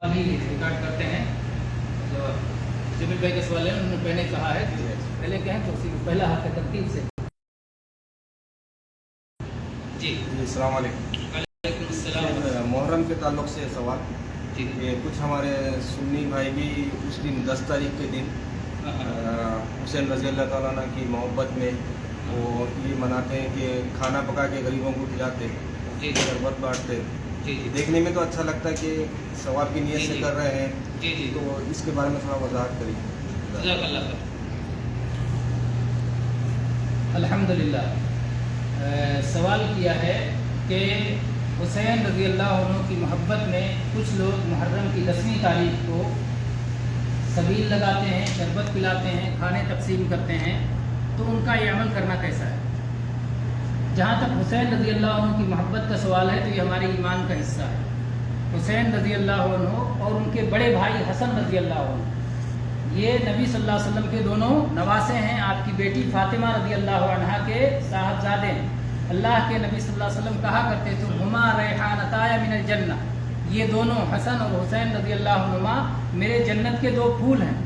अभी रिकॉर्ड करते हैं। जो जमील भाई के सवाल है उन्होंने पहले कहा है, पहले कहें तो उसी पहला हक है तरतीब से। जी अस्सलाम वालेकुम। वालेकुम अस्सलाम। मुहर्रम के ताल्लुक़ से सवाल जी कि कुछ हमारे सुन्नी भाई भी उस दिन 10 तारीख के दिन हुसैन रज़ी अल्लाह ताला अन्हु की मोहब्बत में वो ये मनाते हैं कि खाना पका के गरीबों को खिलाते, जी शरबत बांटते। जी जी देखने में तो अच्छा लगता है कि सवाब की नीयत जी, से जी। कर रहे हैं, जी जी तो इसके बारे में थोड़ा वजाहत करिए। जज़ाकल्लाह खैर। अल्हम्दुलिल्लाह। सवाल किया है कि हुसैन रज़ी अल्लाह अन्हु की मोहब्बत में कुछ लोग मुहर्रम की 10वीं तारीख को सबील लगाते हैं, शरबत पिलाते हैं, खाने तकसीम करते हैं, तो उनका ये अमल करना कैसा है। जहाँ तक हुसैन रज़ी अल्लाह अन्हु की मोहब्बत का सवाल है तो ये हमारे ईमान का हिस्सा है। हुसैन रज़ी अल्लाह अन्हु और उनके बड़े भाई हसन रज़ी अल्लाह अन्हु ये नबी सल्लल्लाहु अलैहि वसल्लम के दोनों नवासे हैं। आपकी बेटी फातिमा रज़ी अल्लाह अन्हा के साहबजादे हैं। अल्लाह के नबी सल्लल्लाहु अलैहि वसल्लम कहा करते थे हुमा रैहानताया मिनल जन्नह, ये दोनों हसन और हुसैन रज़ी अल्लाह अन्हुमा मेरे जन्नत के दो फूल हैं,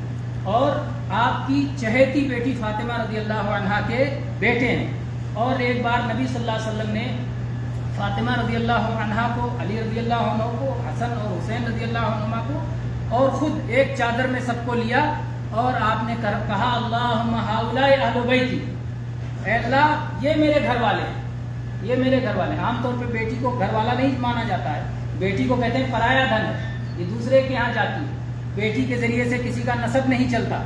और आपकी चहेती बेटी फातिमा रज़ी अल्लाह अन्हा के बेटे हैं। और एक बार नबी सल्लल्लाहु अलैहि वसल्लम ने फातिमा रज़ी अल्लाह अन्हा को, अली रज़ी अल्लाह अन्हु को, हसन और हुसैन रज़ी अल्लाह अन्हुमा को और ख़ुद एक चादर में सबको लिया और आपने कहा अल्लाहुम्मा हाउलाई अहलु बैती, ऐ अल्लाह ये मेरे घर वाले हैं, ये मेरे घर वाले हैं। आमतौर पे बेटी को घर वाला नहीं माना जाता है, बेटी को कहते हैं पराया धन है, ये दूसरे के यहाँ जाती है। बेटी के ज़रिए से किसी का नसब नहीं चलता,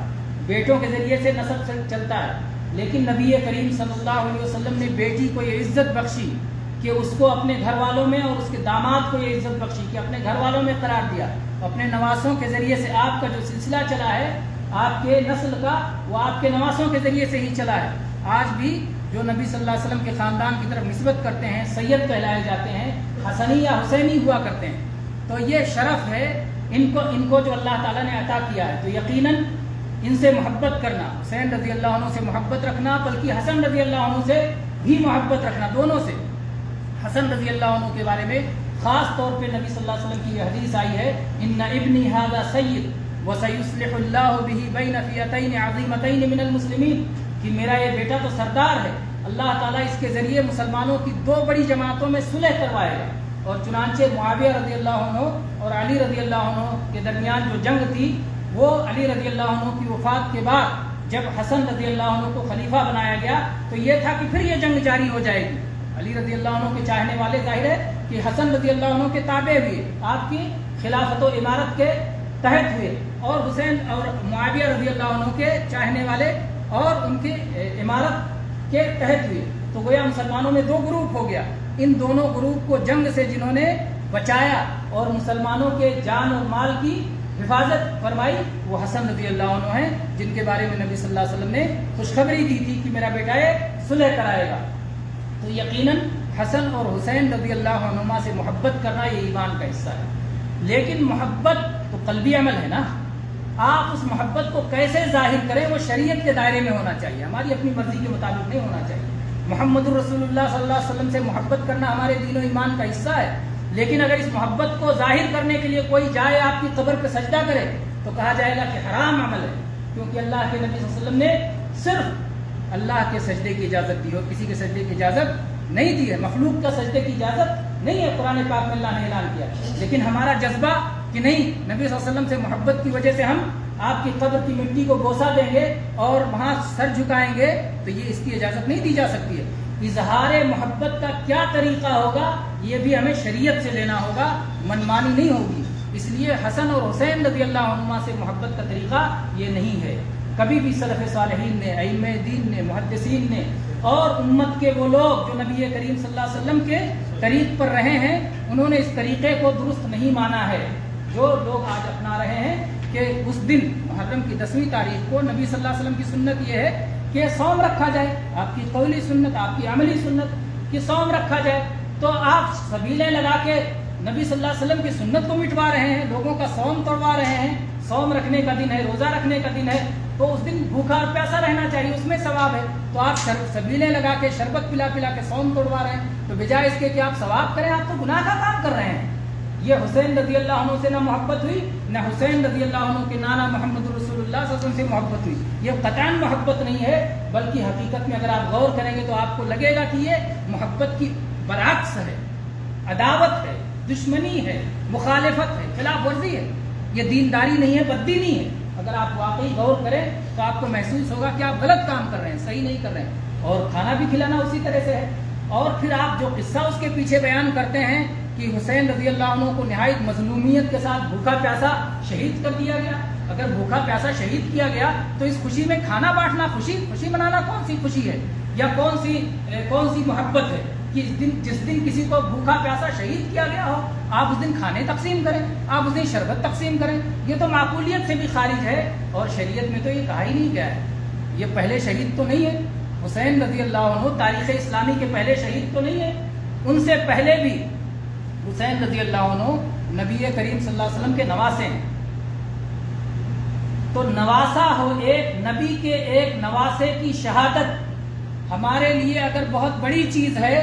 बेटों के ज़रिए से नसब चलता है। लेकिन नबी करीम सल्लल्लाहु अलैहि वसल्लम ने बेटी को ये इज़्ज़त बख्शी कि उसको अपने घर वालों में, और उसके दामाद को ये इज़्ज़त बख्शी कि अपने घर वालों में करार दिया। अपने नवासों के ज़रिए से आपका जो सिलसिला चला है, आपके नस्ल का, वो आपके नवासों के ज़रिए से ही चला है। आज भी जो नबी सल्लल्लाहु अलैहि वसल्लम के ख़ानदान की तरफ निस्बत करते हैं, सैयद कहलाए जाते हैं, हसनी या हुसैनी हुआ करते हैं, तो ये शरफ़ है इनको जो अल्लाह ताला ने अता किया है। तो यकीनन इनसे मोहब्बत करना, हुसैन रज़ी अल्लाह अन्हु से मोहब्बत रखना, बल्कि हसन रज़ी अल्लाह अन्हु से भी मोहब्बत रखना, दोनों से। हसन रज़ी अल्लाह अन्हु के बारे में ख़ास तौर पे नबी सल्लल्लाहु अलैहि वसल्लम की यह हदीस आई है, इन्ना इब्नी हाज़ा सय्यिद व सयुस्लिहुल्लाहु बिही बैन फ़ियतैन अज़ीमतैन मिनल मुस्लिमीन, कि मेरा ये बेटा तो सरदार है, अल्लाह ताला इसके ज़रिए मुसलमानों की दो बड़ी जमातों में सुलह करवाएगा। और चुनांचे मुआविया रज़ी अल्लाह अन्हु और अली रज़ी अल्लाह अन्हु के दरमियान जो जंग थी, वो अली रज़ी अल्लाह अन्हु की वफ़ात के बाद जब हसन रज़ी अल्लाह अन्हु को खलीफा बनाया गया, तो ये था कि फिर ये जंग जारी हो जाएगी। अली रज़ी अल्लाह अन्हु के चाहने वाले जाहिर है कि हसन रज़ी अल्लाह अन्हु के ताबे हुए, आपकी खिलाफत व इमारत के तहत हुए, और हुसैन और मुआविया रज़ी अल्लाह अन्हु के चाहने वाले और उनके इमारत के तहत हुए। तो गोया मुसलमानों में दो ग्रुप हो गया। इन दोनों ग्रुप को जंग से जिन्होंने बचाया और मुसलमानों के जान और माल की हिफाजत फरमाई, वो हसन रज़ी अल्लाह अन्हु हैं, जिनके बारे में नबी सल्लल्लाहु अलैहि वसल्लम ने खुशखबरी दी थी कि मेरा बेटा ये सुलह कराएगा। तो यकीनन हसन और हुसैन रज़ी अल्लाह अन्हुमा से मोहब्बत करना ये ईमान का हिस्सा है। लेकिन मोहब्बत तो कल्बी अमल है ना, आप उस मोहब्बत को कैसे जाहिर करें, वो शरीयत के दायरे में होना चाहिए, हमारी अपनी मर्जी के मुताबिक नहीं होना चाहिए। मुहम्मदुर रसूलुल्लाह सल्लल्लाहु अलैहि वसल्लम से मोहब्बत करना हमारे दीन और ईमान का हिस्सा है। लेकिन अगर इस मोहब्बत को जाहिर करने के लिए कोई जाए आपकी कब्र पर सजदा करे, तो कहा जाएगा कि हराम अमल है, क्योंकि अल्लाह के नबी सल्लल्लाहु अलैहि वसल्लम ने सिर्फ अल्लाह के सजदे की इजाज़त दी और किसी के सजदे की इजाज़त नहीं दी है। मखलूक का सजदे की इजाज़त नहीं है, कुरान पाक में अल्लाह ने ऐलान किया। लेकिन हमारा जज्बा कि नहीं, नबी सल्लल्लाहु अलैहि वसल्लम से मोहब्बत की वजह से हम आपकी कब्र की मिट्टी को बोसा देंगे और वहाँ सर झुकाएंगे, तो ये इसकी इजाज़त नहीं दी जा सकती है। इजहार मोहब्बत का क्या तरीका होगा, ये भी हमें शरीयत से लेना होगा, मनमानी नहीं होगी। इसलिए हसन और हुसैन रज़ी अल्लाह अन्हुमा से मोहब्बत का तरीका ये नहीं है। कभी भी सलफ़ सालिहीन ने, अइम्मे दीन ने, मुहद्दिसीन ने और उम्मत के वो लोग जो नबी करीम सल्लल्लाहु अलैहि वसल्लम के तरीक़ पर रहे हैं, उन्होंने इस तरीक़े को दुरुस्त नहीं माना है। जो लोग आज अपना रहे हैं कि उस दिन मुहर्रम की 10वीं तारीख को नबी सल्लल्लाहु अलैहि वसल्लम की सुन्नत ये है कि सौम रखा जाए, आपकी कौली सुन्नत, आपकी अमली सुन्नत कि सौम रखा जाए, तो आप सबीलें लगा के नबी सल्लल्लाहु अलैहि वसल्लम की सुन्नत को मिटवा रहे हैं, लोगों का सौम तोड़वा रहे हैं। सौम रखने का दिन है, रोज़ा रखने का दिन है, तो उस दिन भूखा और प्यासा रहना चाहिए, उसमें सवाब है। तो आप सबीलें लगा के, शरबत पिला पिला के सौम तोड़वा रहे हैं, तो बजाय इसके कि आप सवाब करें, आप तो गुनाह का काम कर रहे हैं। یہ حسین رضی اللہ عنہ سے نہ محبت ہوئی، نہ حسین رضی اللہ عنہ کے نانا محمد رسول اللہ صلی اللہ علیہ وسلم سے محبت ہوئی. یہ قطعاً محبت نہیں ہے، بلکہ حقیقت میں اگر آپ غور کریں گے تو آپ کو لگے گا کہ یہ محبت کی برعکس ہے، عداوت ہے، دشمنی ہے، مخالفت ہے، خلاف ورزی ہے. یہ دینداری نہیں ہے، بددینی ہے. اگر آپ واقعی غور کریں تو آپ کو محسوس ہوگا کہ آپ غلط کام کر رہے ہیں، صحیح نہیں کر رہے ہیں. اور کھانا بھی کھلانا اسی طرح سے ہے. اور پھر آپ جو قصہ اس کے پیچھے بیان کرتے ہیں کہ حسین رضی اللہ عنہ کو نہایت مظلومیت کے ساتھ بھوکا پیاسا شہید کر دیا گیا. اگر بھوکا پیاسا شہید کیا گیا تو اس خوشی میں کھانا بانٹنا، خوشی منانا کون سی خوشی ہے یا کون سی محبت ہے کہ جس دن کسی کو بھوکا پیاسا شہید کیا گیا ہو آپ اس دن کھانے تقسیم کریں، آپ اس دن شربت تقسیم کریں؟ یہ تو معقولیت سے بھی خارج ہے، اور شریعت میں تو یہ کہا ہی نہیں گیا ہے. یہ پہلے شہید تو نہیں ہے، حسین رضی اللہ عنہ تاریخ اسلامی کے پہلے شہید تو نہیں ہے. ان سے پہلے بھی حسین رضی اللہ عنہ نبی کریم صلی اللہ علیہ وسلم کے نواسے ہیں. تو نواسا ہو ایک نبی کے ایک نواسے کی شہادت ہمارے لیے اگر بہت بڑی چیز ہے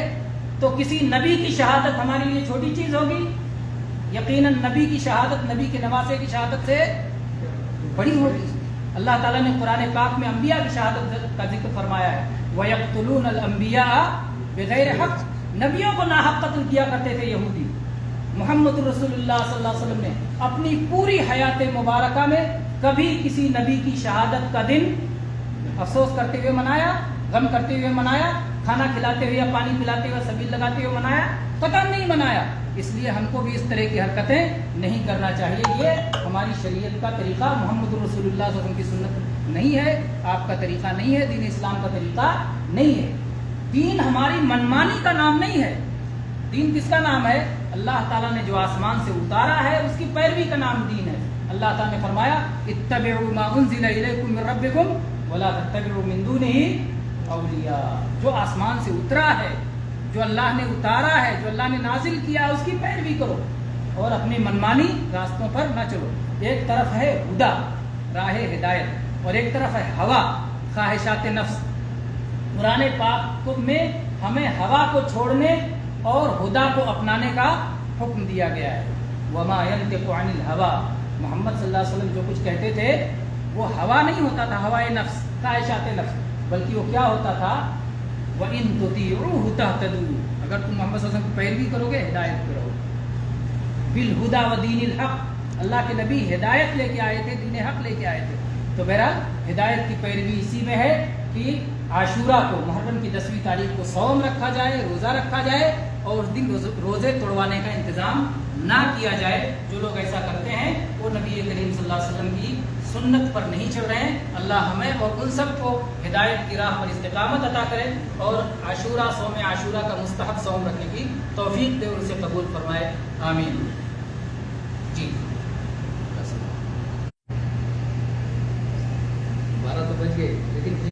تو کسی نبی کی شہادت ہمارے لیے چھوٹی چیز ہوگی؟ یقیناً نبی کی شہادت نبی کے نواسے کی شہادت سے بڑی ہوگی. اللہ تعالیٰ نے قرآن پاک میں انبیاء کی شہادت کا ذکر فرمایا ہے. وَيَقْتُلُونَ الْأَنْبِيَاءَ بِغَيْرِ حَقٍّ. نبیوں کو ناحق قتل کیا کرتے تھے یہودی. محمد رسول اللہ صلی اللہ علیہ وسلم نے اپنی پوری حیات مبارکہ میں کبھی کسی نبی کی شہادت کا دن افسوس کرتے ہوئے منایا، غم کرتے ہوئے منایا، کھانا کھلاتے ہوئے یا پانی پلاتے ہوئے سبیل لگاتے ہوئے منایا؟ قطعاً نہیں منایا. اس لیے ہم کو بھی اس طرح کی حرکتیں نہیں کرنا چاہیے. یہ ہماری شریعت کا طریقہ، محمد رسول اللہ صلی اللہ علیہ وسلم کی سنت نہیں ہے، آپ کا طریقہ نہیں ہے، دین اسلام کا طریقہ نہیں ہے. دین ہماری منمانی کا نام نہیں ہے. دین کس کا نام ہے؟ اللہ تعالیٰ نے جو آسمان سے اتارا ہے اس کی پیروی کا نام دین ہے. اللہ تعالیٰ نے فرمایا اتبعوا ما انزل الیکم من ربکم ولا تتبعوا من دونہ اولیاء. جو آسمان سے اترا ہے، جو اللہ نے اتارا ہے، جو اللہ نے نازل کیا، اس کی پیروی کرو اور اپنی منمانی راستوں پر نہ چلو. ایک طرف ہے ہدا، راہ ہدایت، اور ایک طرف ہے ہوا، خواہشات نفس. قرآن پاک میں ہمیں ہوا کو چھوڑنے اور ہدا کو اپنانے کا حکم دیا گیا ہے. وما ينطق عن الهوى. محمد صلی اللہ علیہ وسلم جو کچھ کہتے تھے وہ ہوا نہیں ہوتا تھا، ہوائے نفس، خواہشات نفس، بلکہ وہ کیا ہوتا تھا؟ وَإِن تُطِيعُوهُ تَهْتَدُوا. اگر تم محمد صلی اللہ علیہ وسلم کی پیروی کرو گے ہدایت پہ رہو. بالہدا ودین الحق. اللہ کے نبی ہدایت لے کے آئے تھے، دین حق لے کے آئے تھے. تو بہرحال ہدایت کی پیروی اسی میں ہے کہ عاشورہ کو، محرم کی 10ویں تاریخ کو صوم رکھا جائے، روزہ رکھا جائے، اور اس دن روزے توڑوانے کا انتظام نہ کیا جائے. جو لوگ ایسا کرتے ہیں وہ نبی کریم صلی اللہ علیہ وسلم کی سنت پر نہیں چل رہے ہیں. اللہ ہمیں اور ان سب کو ہدایت کی راہ پر استقامت عطا کرے اور عاشورہ، صوم عاشورہ کا مستحب صوم رکھنے کی توفیق دے اور اسے قبول فرمائے. آمین. جی 12 تو بج گئے لیکن